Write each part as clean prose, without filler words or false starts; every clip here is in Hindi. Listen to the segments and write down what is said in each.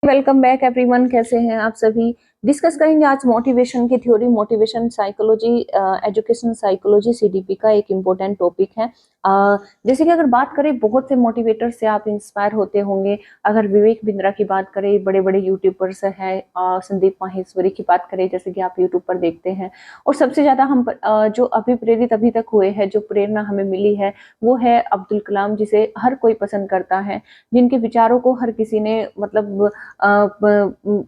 Welcome back everyone. कैसे हैं आप सभी। डिस्कस करेंगे आज मोटिवेशन की theory, motivation psychology, education psychology CDP का एक इम्पोर्टेंट टॉपिक है। जैसे कि अगर बात करें, बहुत से मोटिवेटर से आप इंस्पायर होते होंगे। अगर विवेक बिंद्रा की बात करें, बड़े बड़े यूट्यूबर्स हैं, संदीप माहेश्वरी की बात करें, जैसे कि आप यूट्यूब पर देखते हैं। और सबसे ज्यादा हम जो अभिप्रेरित अभी तक हुए हैं, जो प्रेरणा हमें मिली है, वो है अब्दुल कलाम, जिसे हर कोई पसंद करता है, जिनके विचारों को हर किसी ने मतलब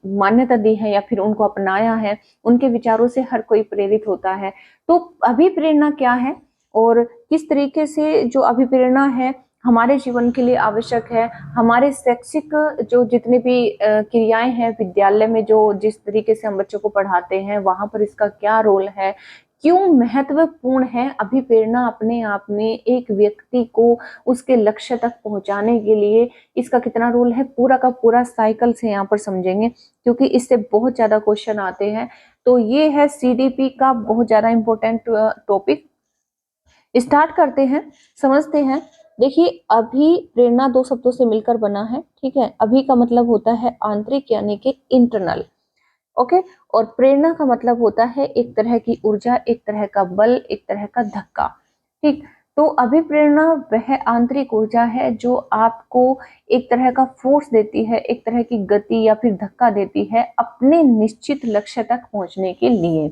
मान्यता दी है या फिर उनको अपनाया है। उनके विचारों से हर कोई प्रेरित होता है। तो अभिप्रेरणा क्या है और किस तरीके से जो अभिप्रेरणा है हमारे जीवन के लिए आवश्यक है। हमारे शैक्षिक जो जितने भी क्रियाएं हैं विद्यालय में, जो जिस तरीके से हम बच्चों को पढ़ाते हैं, वहां पर इसका क्या रोल है, क्यों महत्वपूर्ण है अभिप्रेरणा अपने आप में एक व्यक्ति को उसके लक्ष्य तक पहुंचाने के लिए, इसका कितना रोल है, पूरा का पूरा साइकिल से यहाँ पर समझेंगे, क्योंकि इससे बहुत ज्यादा क्वेश्चन आते हैं। तो ये है सीडीपी का बहुत ज्यादा इंपॉर्टेंट टॉपिक। स्टार्ट करते हैं, समझते हैं। देखिए, अभी प्रेरणा दो शब्दों से मिलकर बना है, ठीक है। अभी का मतलब होता है आंतरिक, यानी कि इंटरनल, ओके। और प्रेरणा का मतलब होता है एक तरह की ऊर्जा, एक तरह का बल, एक तरह का धक्का, ठीक। तो अभिप्रेरणा वह आंतरिक ऊर्जा है जो आपको एक तरह का फोर्स देती है, एक तरह की गति या फिर धक्का देती है अपने निश्चित लक्ष्य तक पहुंचने के लिए।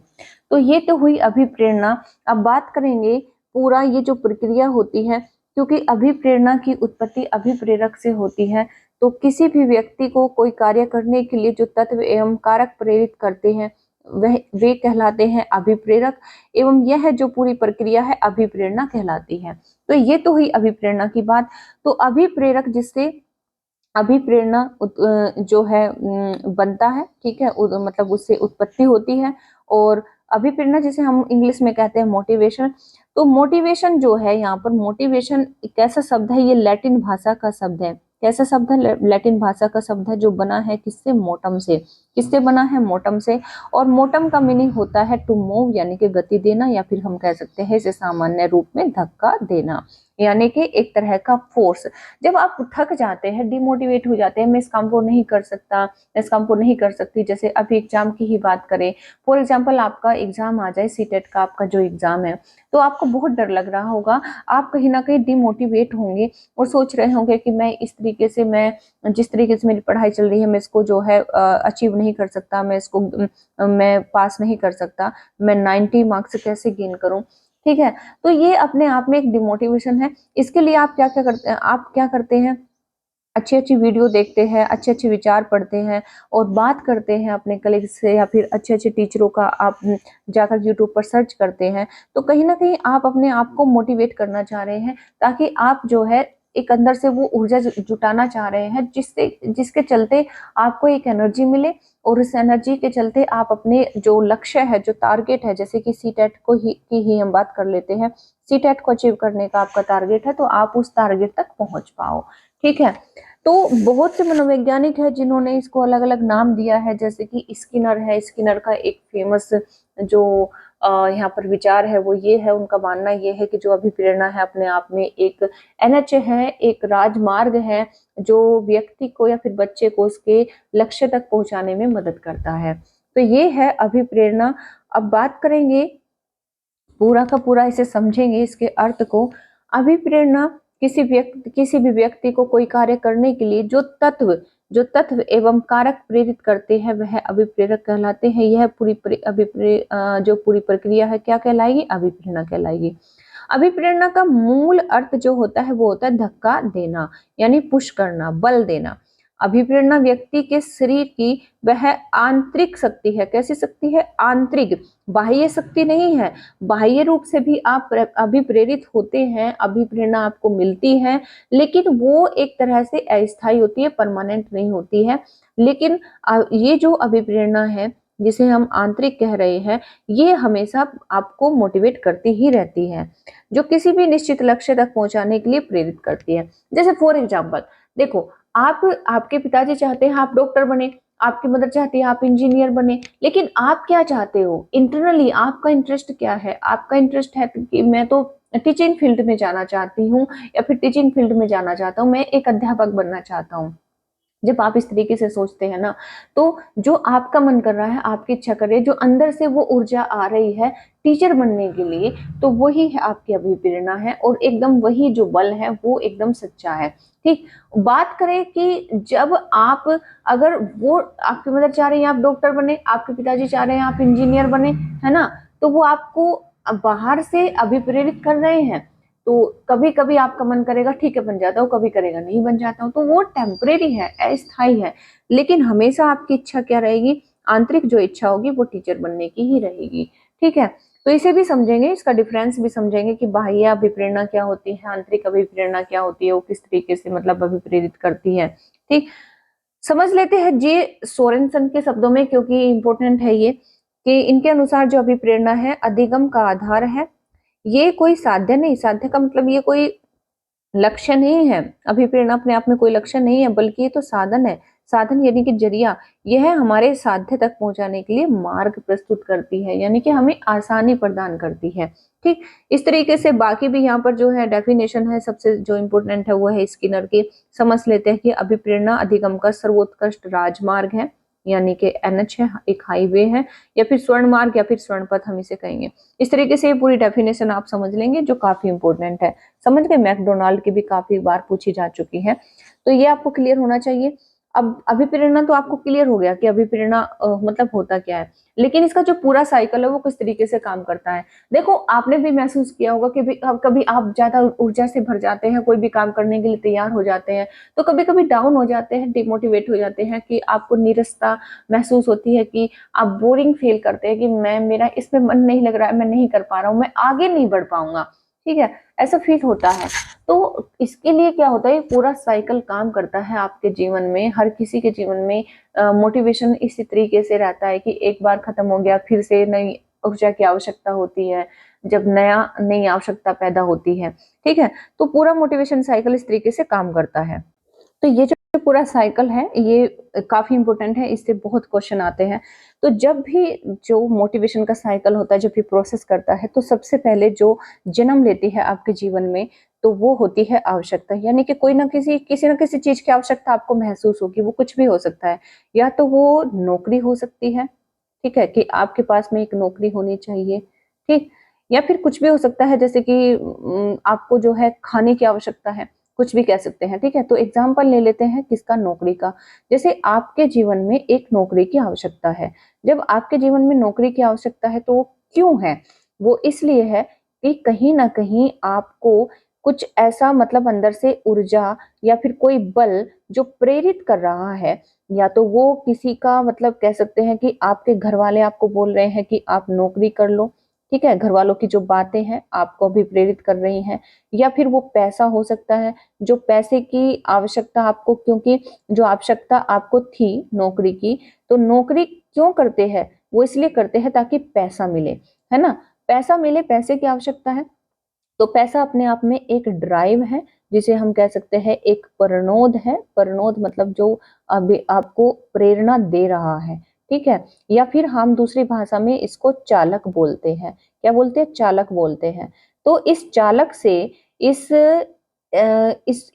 तो ये तो हुई अभिप्रेरणा। अब बात करेंगे पूरा ये जो प्रक्रिया होती है, क्योंकि अभिप्रेरणा की उत्पत्ति अभिप्रेरक से होती है। तो किसी भी व्यक्ति को कोई कार्य करने के लिए जो तत्व एवं कारक प्रेरित करते हैं वह वे कहलाते हैं अभिप्रेरक, एवं यह जो पूरी प्रक्रिया है अभिप्रेरणा कहलाती है। तो ये तो हुई अभिप्रेरणा की बात। तो अभिप्रेरक जिससे अभिप्रेरणा जो है बनता है, ठीक है, मतलब उससे उत्पत्ति होती है। और अभिप्रेरणा जिसे हम इंग्लिश में कहते हैं मोटिवेशन। तो मोटिवेशन जो है, यहाँ पर मोटिवेशन एक ऐसा शब्द है, ये लैटिन भाषा का शब्द है। कैसा शब्द है? लैटिन भाषा का शब्द है, जो बना है किससे? मोटम से। किससे बना है? मोटम से। और मोटम का मीनिंग होता है टू मूव, यानी कि गति देना, या फिर हम कह सकते हैं इसे सामान्य रूप में धक्का देना, यानी कि एक तरह का फोर्स। जब आप थक जाते हैं, डिमोटिवेट हो जाते हैं, मैं इस काम को नहीं कर सकता, इस काम को नहीं कर सकती, जैसे अभी एग्जाम की ही बात करें, फॉर एग्जाम्पल आपका एग्जाम आ जाए, सीटेट का आपका जो एग्जाम है, तो आपको बहुत डर लग रहा होगा, आप कहीं ना कहीं डिमोटिवेट होंगे और सोच रहे होंगे कि मैं इस तरीके से, मैं जिस तरीके से मेरी पढ़ाई चल रही है, मैं इसको जो है अचीव नहीं कर सकता, मैं इसको मैं पास नहीं कर सकता, मैं 90 मार्क्स कैसे गेन करूं, ठीक है। तो ये अपने आप में एक डिमोटिवेशन है। इसके लिए आप क्या क्या करते हैं? आप क्या करते हैं? अच्छी अच्छी वीडियो देखते हैं, अच्छे अच्छे विचार पढ़ते हैं और बात करते हैं अपने कलीग से, या फिर अच्छे अच्छे टीचरों का आप जाकर यूट्यूब पर सर्च करते हैं। तो कहीं ना कहीं आप अपने आप को मोटिवेट करना चाह रहे हैं, ताकि आप जो है एक अंदर से वो ऊर्जा जुटाना चाह रहे हैं, जिससे जिसके चलते आपको एक एनर्जी मिले। और इस एनर्जी के चलते आप अपने जो लक्ष्य है, जो टारगेट है, जैसे कि सीटेट को की ही हम बात कर लेते हैं, सीटेट को अचीव करने का आपका टारगेट है, तो आप उस टारगेट तक पहुंच पाओ, ठीक है। तो बहुत से मनोवैज्ञानिक है जिन्होंने इसको अलग अलग नाम दिया है, जैसे कि स्किनर है। स्किनर का एक फेमस जो यहाँ पर विचार है वो ये है, उनका मानना ये है कि जो अभिप्रेरणा है अपने आप में एक एनएच है, एक राजमार्ग है, जो व्यक्ति को या फिर बच्चे को उसके लक्ष्य तक पहुंचाने में मदद करता है। तो ये है अभिप्रेरणा। अब बात करेंगे, पूरा का पूरा इसे समझेंगे, इसके अर्थ को। अभिप्रेरणा किसी भी व्यक्ति को कोई कार्य करने के लिए जो तत्व एवं कारक प्रेरित करते हैं वह अभिप्रेरक कहलाते हैं। यह जो पूरी प्रक्रिया है क्या कहलाएगी? अभिप्रेरणा कहलाएगी। अभिप्रेरणा का मूल अर्थ जो होता है वो होता है धक्का देना, यानी पुश करना, बल देना। अभिप्रेरणा व्यक्ति के शरीर की वह आंतरिक शक्ति है। कैसी शक्ति है? आंतरिक, बाह्य शक्ति नहीं है। बाह्य रूप से भी आप अभिप्रेरित होते हैं, अभिप्रेरणा आपको मिलती है, लेकिन वो एक तरह से अस्थायी होती है, परमानेंट नहीं होती है। लेकिन ये जो अभिप्रेरणा है, जिसे हम आंतरिक कह रहे हैं, ये हमेशा आपको मोटिवेट करती ही रहती है, जो किसी भी निश्चित लक्ष्य तक पहुंचाने के लिए प्रेरित करती है। जैसे फॉर एग्जाम्पल देखो, आपके पिताजी चाहते हैं आप डॉक्टर बने, आपकी मदर चाहती है आप इंजीनियर बने, लेकिन आप क्या चाहते हो इंटरनली? आपका इंटरेस्ट क्या है? आपका इंटरेस्ट है कि मैं तो टीचिंग फील्ड में जाना चाहती हूँ, या फिर टीचिंग फील्ड में जाना चाहता हूँ, मैं एक अध्यापक बनना चाहता हूँ। जब आप इस तरीके से सोचते हैं ना, तो जो आपका मन कर रहा है, आपकी इच्छा कर रही है, जो अंदर से वो ऊर्जा आ रही है टीचर बनने के लिए, तो वही है आपकी अभिप्रेरणा है, और एकदम वही जो बल है वो एकदम सच्चा है। ठीक। बात करें कि जब आप, अगर वो आपकी मदर चाह रही है आप डॉक्टर बने, आपके पिताजी चाह रहे हैं आप इंजीनियर बने, है ना, तो वो आपको बाहर से अभिप्रेरित कर रहे हैं, तो कभी कभी आपका मन करेगा ठीक है बन जाता हूँ, कभी करेगा नहीं बन जाता हूँ, तो वो टेम्परेरी है, अस्थायी है। लेकिन हमेशा आपकी इच्छा क्या रहेगी, आंतरिक जो इच्छा होगी वो टीचर बनने की ही रहेगी। ठीक है। तो इसे भी समझेंगे, इसका डिफरेंस भी समझेंगे कि बाह्य अभिप्रेरणा क्या होती है, आंतरिक अभिप्रेरणा क्या होती है, वो किस तरीके से मतलब अभिप्रेरित करती है। ठीक। समझ लेते हैं जी सोरेनसन के शब्दों में, क्योंकि इंपॉर्टेंट है ये, कि इनके अनुसार जो अभिप्रेरणा है अधिगम का आधार है। ये कोई साध्य नहीं, साध्य का मतलब ये कोई लक्ष्य नहीं है, अभिप्रेरणा अपने आप में कोई लक्ष्य नहीं है, बल्कि ये तो साधन है। साधन यानी कि जरिया, यह हमारे साध्य तक पहुंचाने के लिए मार्ग प्रस्तुत करती है, यानी कि हमें आसानी प्रदान करती है। ठीक। इस तरीके से बाकी भी यहाँ पर जो है डेफिनेशन है, सबसे जो इम्पोर्टेंट है वो है स्किनर की। समझ लेते हैं कि अभिप्रेरणा अधिगम का सर्वोत्कृष्ट राजमार्ग है, यानी कि एनएच है, एक हाईवे है, या फिर स्वर्ण मार्ग या फिर स्वर्ण पथ हम इसे कहेंगे। इस तरीके से ये पूरी डेफिनेशन आप समझ लेंगे, जो काफी इंपॉर्टेंट है। समझ गए, मैकडोनाल्ड की भी काफी बार पूछी जा चुकी है, तो ये आपको क्लियर होना चाहिए। अब अभिप्रेरणा तो आपको क्लियर हो गया कि अभिप्रेरणा मतलब होता क्या है, लेकिन इसका जो पूरा साइकिल है वो किस तरीके से काम करता है। देखो आपने भी महसूस किया होगा कि कभी आप ज्यादा ऊर्जा से भर जाते हैं, कोई भी काम करने के लिए तैयार हो जाते हैं, तो कभी कभी डाउन हो जाते हैं, डिमोटिवेट हो जाते हैं, कि आपको निरसता महसूस होती है, कि आप बोरिंग फील करते हैं कि मेरा इसमें मन नहीं लग रहा है, मैं नहीं कर पा रहा हूँ, मैं आगे नहीं बढ़ पाऊंगा। ठीक है, ऐसा फील होता है। तो इसके लिए क्या होता है, पूरा साइकिल काम करता है आपके जीवन में, हर किसी के जीवन में। मोटिवेशन इसी तरीके से रहता है कि एक बार खत्म हो गया, फिर से नई ऊर्जा की आवश्यकता होती है, जब नई आवश्यकता पैदा होती है। ठीक है, तो पूरा मोटिवेशन साइकिल इस तरीके से काम करता है। तो ये जो पूरा साइकिल है ये काफी इंपॉर्टेंट है, इससे बहुत क्वेश्चन आते हैं। तो जब भी जो मोटिवेशन का साइकिल होता है, जब भी प्रोसेस करता है, तो सबसे पहले जो जन्म लेती है आपके जीवन में, तो वो होती है आवश्यकता, यानी कि कोई ना किसी ना किसी चीज की आवश्यकता आपको महसूस होगी। वो कुछ भी हो सकता है, या तो वो नौकरी हो सकती है, ठीक है, कि आपके पास में एक नौकरी होनी चाहिए। ठीक। या फिर कुछ भी हो सकता है, जैसे कि आपको जो है खाने की आवश्यकता है, कुछ भी कह सकते हैं। ठीक है, तो एग्जाम्पल ले लेते हैं किसका, नौकरी का। जैसे आपके जीवन में एक नौकरी की आवश्यकता है। जब आपके जीवन में नौकरी की आवश्यकता है तो वो क्यों है, वो इसलिए है कि कहीं ना कहीं आपको कुछ ऐसा मतलब अंदर से ऊर्जा या फिर कोई बल जो प्रेरित कर रहा है, या तो वो किसी का मतलब कह सकते हैं कि आपके घर वाले आपको बोल रहे हैं कि आप नौकरी कर लो। ठीक है, घर वालों की जो बातें हैं आपको भी प्रेरित कर रही हैं, या फिर वो पैसा हो सकता है, जो पैसे की आवश्यकता आपको, क्योंकि जो आवश्यकता आपको थी नौकरी की, तो नौकरी क्यों करते हैं, वो इसलिए करते हैं ताकि पैसा मिले, है ना, पैसा मिले, पैसे की आवश्यकता है। तो पैसा अपने आप में एक ड्राइव है, जिसे हम कह सकते हैं एक प्रणोद है। प्रणोद मतलब जो अभी आपको प्रेरणा दे रहा है। ठीक है, या फिर हम दूसरी भाषा में इसको चालक बोलते हैं। क्या बोलते हैं, चालक बोलते हैं। तो इस चालक से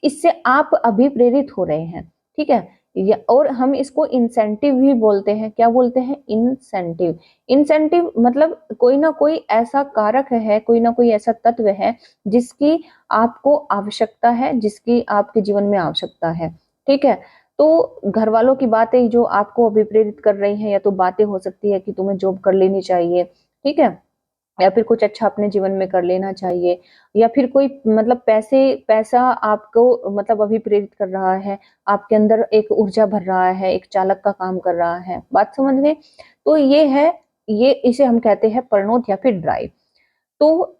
इससे आप अभी प्रेरित हो रहे हैं। ठीक है, और हम इसको इंसेंटिव भी बोलते हैं। क्या बोलते हैं, इंसेंटिव। इंसेंटिव मतलब कोई ना कोई ऐसा कारक है, कोई ना कोई ऐसा तत्व है जिसकी आपको आवश्यकता है, जिसकी आपके जीवन में आवश्यकता है। ठीक है, तो घर वालों की बातें जो आपको अभिप्रेरित कर रही हैं, या तो बातें हो सकती है कि तुम्हें जॉब कर लेनी चाहिए। ठीक है, या फिर कुछ अच्छा अपने जीवन में कर लेना चाहिए, या फिर कोई मतलब पैसा आपको मतलब अभी प्रेरित कर रहा है, आपके अंदर एक ऊर्जा भर रहा है, एक चालक का काम कर रहा है। बात समझ गए, तो ये है, ये इसे हम कहते हैं प्रणोद या फिर ड्राइव। तो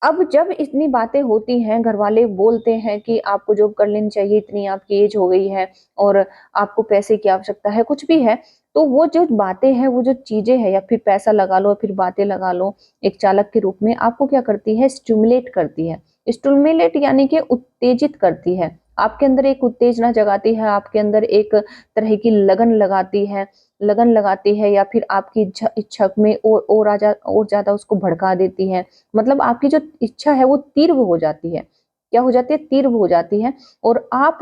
अब जब इतनी बातें होती हैं, घर वाले बोलते हैं कि आपको जॉब कर लेनी चाहिए, इतनी आपकी एज हो गई है और आपको पैसे की आवश्यकता है, कुछ भी है, तो वो जो बातें हैं, वो जो चीजें हैं, या फिर पैसा लगा लो, फिर बातें लगा लो, एक चालक के रूप में आपको क्या करती है, स्टिमुलेट करती है। स्टिमुलेट यानी कि उत्तेजित करती है, आपके अंदर एक उत्तेजना जगाती है, आपके अंदर एक तरह की लगन लगाती है, या फिर आपकी इच्छा में और ज्यादा उसको भड़का देती है। मतलब आपकी जो इच्छा है वो तीव्र हो जाती है। क्या हो जाती है, तीव्र हो जाती है, और आप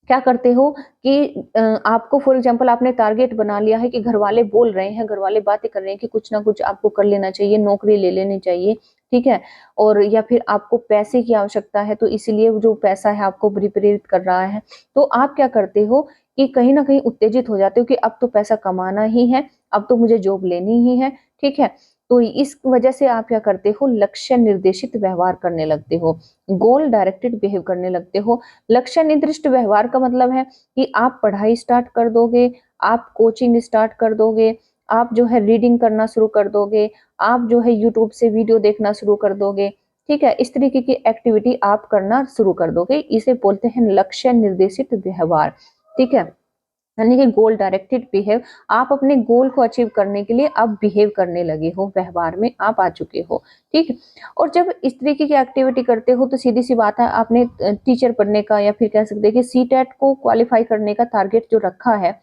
क्या करते हो कि आपको फॉर एग्जांपल आपने टारगेट बना लिया है कि घरवाले बोल रहे हैं, घरवाले बातें कर रहे हैं कि कुछ ना कुछ आपको कर लेना चाहिए, नौकरी ले लेनी चाहिए, ठीक है? और या फिर आपको पैसे की आवश्यकता है, तो इसीलिए जो पैसा है आपको प्रेरित कर रहा है। तो आप क्या करते हो कि कहीं न कहीं उत्तेजित हो जाते हो कि अब तो पैसा कमाना ही है, अब तो मुझे जॉब लेनी ही है, ठीक है? तो इस वजह से आप क्या करते हो, लक्ष्य निर्देशित व्यवहार करने लगते हो, गोल डायरेक्टेड बिहेव करने लगते हो। लक्ष्य निर्दिष्ट व्यवहार का मतलब है कि आप पढ़ाई स्टार्ट कर दोगे, आप कोचिंग स्टार्ट कर दोगे, आप जो है रीडिंग करना शुरू कर दोगे, आप जो है यूट्यूब से वीडियो देखना शुरू कर दोगे, ठीक है? इस तरीके की एक्टिविटी आप करना शुरू कर दोगे, इसे बोलते हैं लक्ष्य निर्देशित व्यवहार, ठीक है? यानी कि गोल डायरेक्टेड बिहेव, आप अपने गोल को अचीव करने के लिए अब बिहेव करने लगे हो, व्यवहार में आप आ चुके हो, ठीक है? और जब इस तरीके की एक्टिविटी करते हो तो सीधी-सी बात है, आपने टीचर बनने का या फिर कह सकते हैं कि सीटेट को क्वालीफाई करने का टारगेट जो रखा है,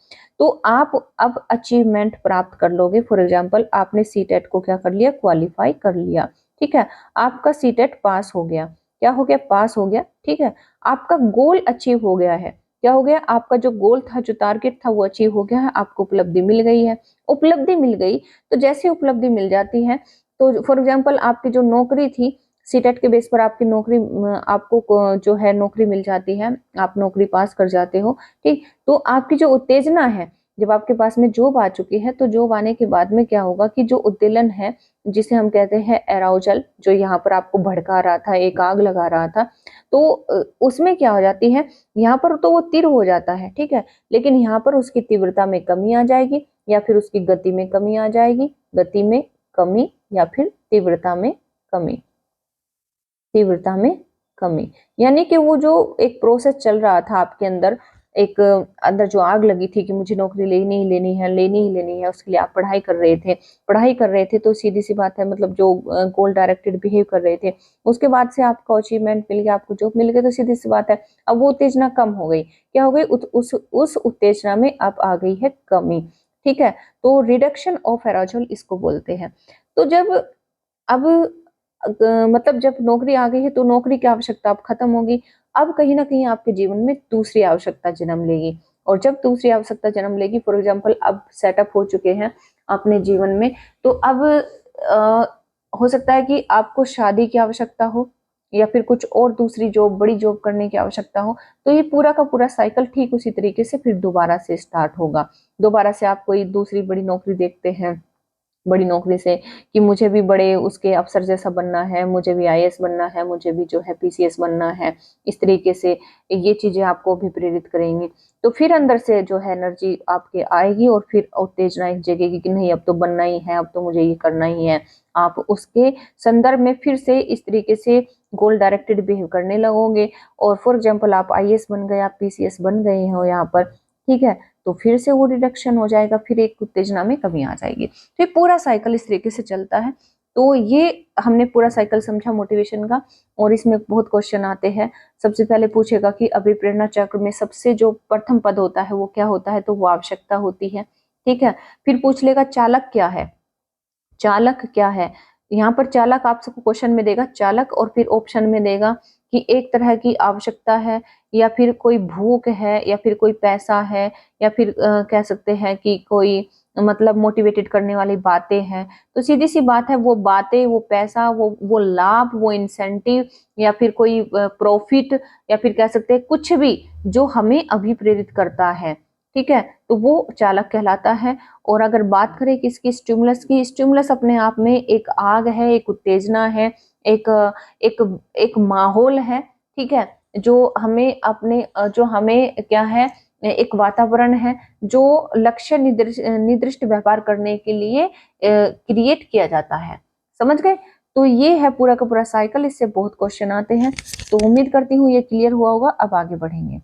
तो आप अब अचीवमेंट प्राप्त कर लोगे। फॉर एग्जांपल आपने सीटेट को क्या कर लिया, क्वालीफाई कर लिया, ठीक है? आपका सीटेट पास हो गया, क्या हो गया, पास हो गया, ठीक है? आपका गोल अचीव हो गया है। क्या हो गया, आपका जो गोल था, जो टारगेट था वो अचीव हो गया है, आपको उपलब्धि मिल गई है। उपलब्धि मिल गई, तो जैसे उपलब्धि मिल जाती है, तो फॉर एग्जांपल आपकी जो नौकरी थी, सीटेट के बेस पर आपकी नौकरी आपको जो है नौकरी मिल जाती है, आप नौकरी पास कर जाते हो, ठीक? तो आपकी जो उत्तेजना है, जब आपके पास में जॉब आ चुकी है, तो जॉब आने के बाद में क्या होगा कि जो उद्वेलन है, जिसे हम कहते हैं एराउजल, जो यहाँ पर आपको भड़का रहा था, एक आग लगा रहा था, तो उसमें क्या हो जाती है, यहाँ पर तो वो तीव्र हो जाता है, ठीक है? लेकिन यहाँ पर उसकी तीव्रता में कमी आ जाएगी या फिर उसकी गति में कमी आ जाएगी, गति में कमी या फिर तीव्रता में कमी, तीव्रता में कमी। यानी कि वो जो एक प्रोसेस चल रहा था आपके अंदर, एक अंदर जो आग लगी थी कि मुझे नौकरी लेनी ही लेनी है, लेनी ही लेनी है, उसके लिए आप पढ़ाई कर रहे थे तो सीधी-सी बात है, मतलब जो गोल डायरेक्टेड बिहेव कर रहे थे, उसके बाद से आपको अचीवमेंट मिल गया, आपको जॉब मिल गई, तो सीधी-सी बात है, अब वो उत्तेजना कम हो गई। क्या हो गई? उस उत्तेजना में अब आ गई है कमी, ठीक है? तो रिडक्शन ऑफ एरोसोल इसको बोलते हैं। तो जब अब मतलब जब नौकरी आ गई है तो नौकरी की आवश्यकता अब खत्म होगी। अब कहीं न कहीं आपके जीवन में दूसरी आवश्यकता जन्म लेगी, और जब दूसरी आवश्यकता जन्म लेगी, फॉर एग्ज़ाम्पल अब सेटअप हो चुके हैं अपने जीवन में, तो अब हो सकता है कि आपको शादी की आवश्यकता हो या फिर कुछ और दूसरी जॉब, बड़ी जॉब करने की आवश्यकता हो, तो ये पूरा का पूरा साइकिल ठीक उसी तरीके से फिर दोबारा से स्टार्ट होगा। दोबारा से आप कोई दूसरी बड़ी नौकरी देखते हैं, बड़ी नौकरी से कि मुझे भी बड़े उसके अफ़सर जैसा बनना है, मुझे भी आईएएस बनना है, मुझे भी जो है पीसीएस बनना है। इस तरीके से ये चीज़ें आपको भी प्रेरित करेंगी। तो फिर अंदर से जो है एनर्जी आपके आएगी और फिर उत्तेजना एक जगेगी कि नहीं, अब तो बनना ही है, अब तो मुझे ये करना ही है। आप उसके संदर्भ में फिर से इस तरीके से गोल डायरेक्टेड बिहेव करने लगोगे, और फॉर एग्ज़ाम्पल आप आईएएस बन गए, आप पीसीएस बन गए हो यहाँ पर, ठीक है? तो फिर से वो रिडक्शन हो जाएगा, फिर एक उत्तेजना में कमी आ जाएगी। तो ये पूरा साइकिल इस तरीके से चलता है। तो ये हमने पूरा साइकिल समझा मोटिवेशन का, और इसमें बहुत क्वेश्चन आते हैं। सबसे पहले पूछेगा कि अभिप्रेरणा चक्र में सबसे जो प्रथम पद होता है वो क्या होता है, तो वो आवश्यकता होती है, ठीक है? फिर पूछ लेगा चालक क्या है? चालक क्या है? यहाँ पर चालक आप सबको क्वेश्चन में देगा चालक, और फिर ऑप्शन में देगा कि एक तरह की आवश्यकता है, या फिर कोई भूख है, या फिर कोई पैसा है, या फिर कह सकते हैं कि कोई मतलब मोटिवेटेड करने वाली बातें हैं। तो सीधी-सी बात है, वो बातें, वो पैसा, वो लाभ, वो इंसेंटिव, या फिर कोई प्रॉफिट, या फिर कह सकते हैं कुछ भी जो हमें अभिप्रेरित करता है, ठीक है? तो वो चालक कहलाता है। और अगर बात करें किसकी, स्टिमुलस की, स्टिमुलस अपने आप में एक आग है, एक उत्तेजना है, एक एक एक माहौल है, ठीक है? जो हमें अपने जो हमें क्या है, एक वातावरण है जो लक्ष्य निर्दिष्ट व्यापार करने के लिए क्रिएट किया जाता है। समझ गए? तो ये है पूरा का पूरा साइकिल, इससे बहुत क्वेश्चन आते हैं। तो उम्मीद करती हूँ ये क्लियर हुआ होगा। अब आगे बढ़ेंगे।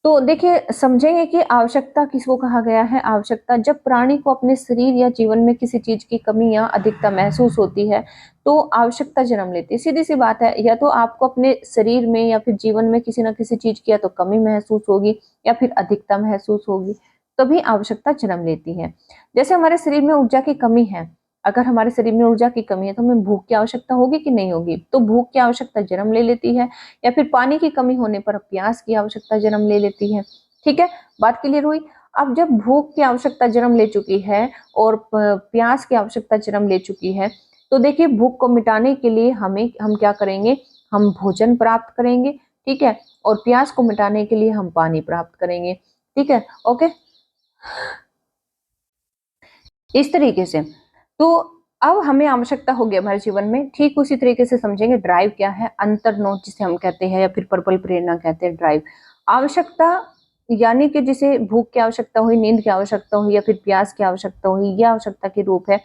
तो देखिए, समझेंगे कि आवश्यकता किसको कहा गया है। आवश्यकता जब प्राणी को अपने शरीर या जीवन में किसी चीज की कमी या अधिकता महसूस होती है, तो आवश्यकता जन्म लेती है। सीधी सी बात है, या तो आपको अपने शरीर में या फिर जीवन में किसी ना किसी चीज की या तो कमी महसूस होगी या फिर अधिकता महसूस होगी, तभी आवश्यकता जन्म लेती है। जैसे हमारे शरीर में ऊर्जा की कमी है, अगर हमारे शरीर में ऊर्जा की कमी है तो हमें भूख की आवश्यकता होगी कि नहीं होगी? तो भूख की आवश्यकता जन्म ले लेती है, या फिर पानी की कमी होने पर प्यास की आवश्यकता जन्म ले लेती है। ठीक है, बात क्लियर हुई? अब जब भूख की आवश्यकता जन्म ले चुकी है और प्यास की आवश्यकता जन्म ले चुकी है, तो देखिए भूख को मिटाने के लिए हम क्या करेंगे, हम भोजन प्राप्त करेंगे, ठीक है, और प्यास को मिटाने के लिए हम पानी प्राप्त करेंगे, ठीक है, ओके। इस तरीके से तो अब हमें आवश्यकता होगी हमारे जीवन में, ठीक उसी तरीके से समझेंगे ड्राइव क्या है, अंतर्नोद जिसे हम कहते हैं, या फिर पर्पल प्रेरणा कहते हैं। ड्राइव आवश्यकता, यानी कि जिसे भूख की आवश्यकता हुई, नींद की आवश्यकता हुई, या फिर प्यास की आवश्यकता हुई, यह आवश्यकता के रूप है।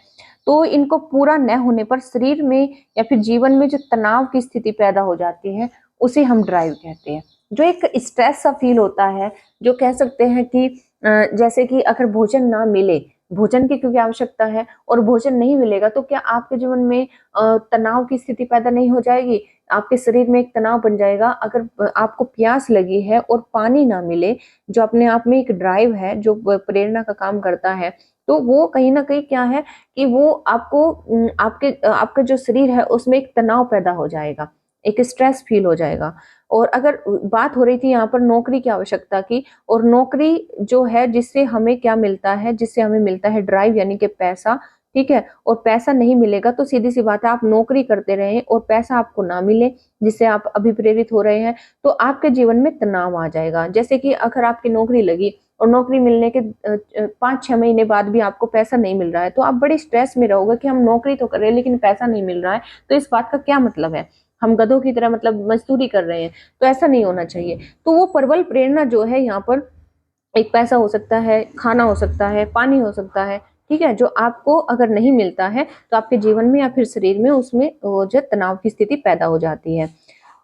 तो इनको पूरा न होने पर शरीर में या फिर जीवन में जो तनाव की स्थिति पैदा हो जाती है, उसे हम ड्राइव कहते हैं। जो एक स्ट्रेस सा फील होता है, जो कह सकते हैं कि जैसे कि अगर भोजन ना मिले, भोजन की क्योंकि आवश्यकता है और भोजन नहीं मिलेगा, तो क्या आपके जीवन में तनाव की स्थिति पैदा नहीं हो जाएगी? आपके शरीर में एक तनाव बन जाएगा। अगर आपको प्यास लगी है और पानी ना मिले, जो अपने आप में एक ड्राइव है, जो प्रेरणा का काम करता है, तो वो कहीं न कहीं क्या है कि वो आपको आपका जो शरीर है उसमें एक तनाव पैदा हो जाएगा, एक स्ट्रेस फील हो जाएगा। और अगर बात हो रही थी यहाँ पर नौकरी की आवश्यकता की, और नौकरी जो है जिससे हमें क्या मिलता है, जिससे हमें मिलता है ड्राइव यानी कि पैसा, ठीक है? और पैसा नहीं मिलेगा तो सीधी-सी बात है, आप नौकरी करते रहें और पैसा आपको ना मिले, जिससे आप अभिप्रेरित हो रहे हैं, तो आपके जीवन में तनाव आ जाएगा। जैसे कि अगर आपकी नौकरी लगी और नौकरी मिलने के 5-6 महीने बाद भी आपको पैसा नहीं मिल रहा है, तो आप बड़े स्ट्रेस में रहोगे कि हम नौकरी तो कर रहे हैं लेकिन पैसा नहीं मिल रहा है, तो इस बात का क्या मतलब है? हम गधों की तरह मतलब मज़दूरी कर रहे हैं, तो ऐसा नहीं होना चाहिए। तो वो प्रबल प्रेरणा जो है यहाँ पर, एक पैसा हो सकता है, खाना हो सकता है, पानी हो सकता है, ठीक है? जो आपको अगर नहीं मिलता है, तो आपके जीवन में या फिर शरीर में उसमें वो जो तनाव की स्थिति पैदा हो जाती है।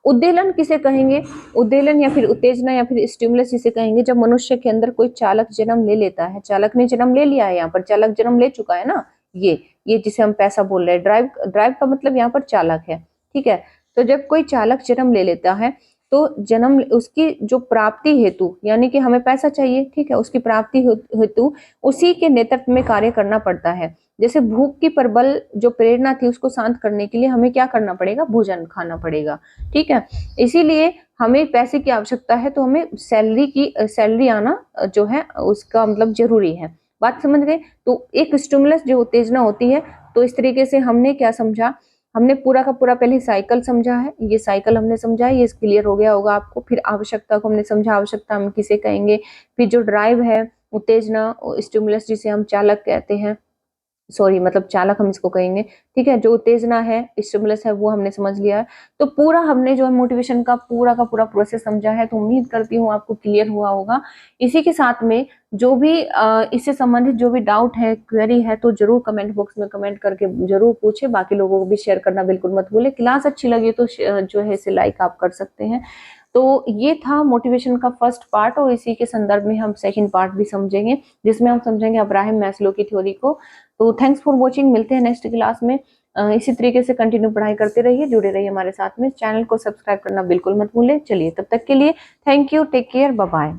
उद्दीलन किसे कहेंगे? उद्दीलन या फिर उत्तेजना या फिर स्टिमुलस जिसे कहेंगे, जब मनुष्य के अंदर कोई चालक जन्म ले लेता है, चालक ने जन्म ले लिया है यहाँ पर, चालक जन्म ले चुका है ना, ये जिसे हम पैसा बोल रहे हैं, ड्राइव ड्राइव का मतलब यहाँ पर चालक है, ठीक है? तो जब कोई चालक जन्म ले लेता है, तो जन्म उसकी जो प्राप्ति हेतु, यानी कि हमें पैसा चाहिए, ठीक है? उसकी प्राप्ति हेतु उसी के नेतृत्व में कार्य करना पड़ता है। जैसे भूख की प्रबल जो प्रेरणा थी उसको शांत करने के लिए हमें क्या करना पड़ेगा? भोजन खाना पड़ेगा, ठीक है? इसीलिए हमें पैसे की आवश्यकता है, तो हमें सैलरी आना जो है उसका मतलब ज़रूरी है। बात समझ गए? तो एक स्टिमुलस जो उत्तेजना होती है, तो इस तरीके से हमने क्या समझा, हमने पूरा का पूरा पहले साइकिल समझा है, ये साइकिल हमने समझा है, ये क्लियर हो गया होगा आपको। फिर आवश्यकता को हमने समझा, आवश्यकता हम किसे कहेंगे, फिर जो ड्राइव है, उत्तेजना, स्टिमुलस जिसे हम चालक कहते हैं, सॉरी मतलब चालक हम इसको कहेंगे, ठीक है? जो उत्तेजना है, स्टिमुलस है, वो हमने समझ लिया है। तो पूरा हमने जो है मोटिवेशन का पूरा प्रोसेस समझा है, तो उम्मीद करती हूँ आपको क्लियर हुआ होगा। इसी के साथ में जो भी इससे संबंधित जो भी डाउट है, क्वेरी है, तो ज़रूर कमेंट बॉक्स में कमेंट करके ज़रूर पूछें। बाकी लोगों को भी शेयर करना बिल्कुल मत भूलें। क्लास अच्छी लगी तो जो है इसे लाइक आप कर सकते हैं। तो ये था मोटिवेशन का फर्स्ट पार्ट, और इसी के संदर्भ में हम सेकंड पार्ट भी समझेंगे, जिसमें हम समझेंगे अब्राहम मैस्लो की थ्योरी को। तो थैंक्स फॉर वॉचिंग, मिलते हैं नेक्स्ट क्लास में। इसी तरीके से कंटिन्यू पढ़ाई करते रहिए, जुड़े रहिए हमारे साथ में। चैनल को सब्सक्राइब करना बिल्कुल मत भूलें। चलिए तब तक के लिए thank you, take care, bye bye.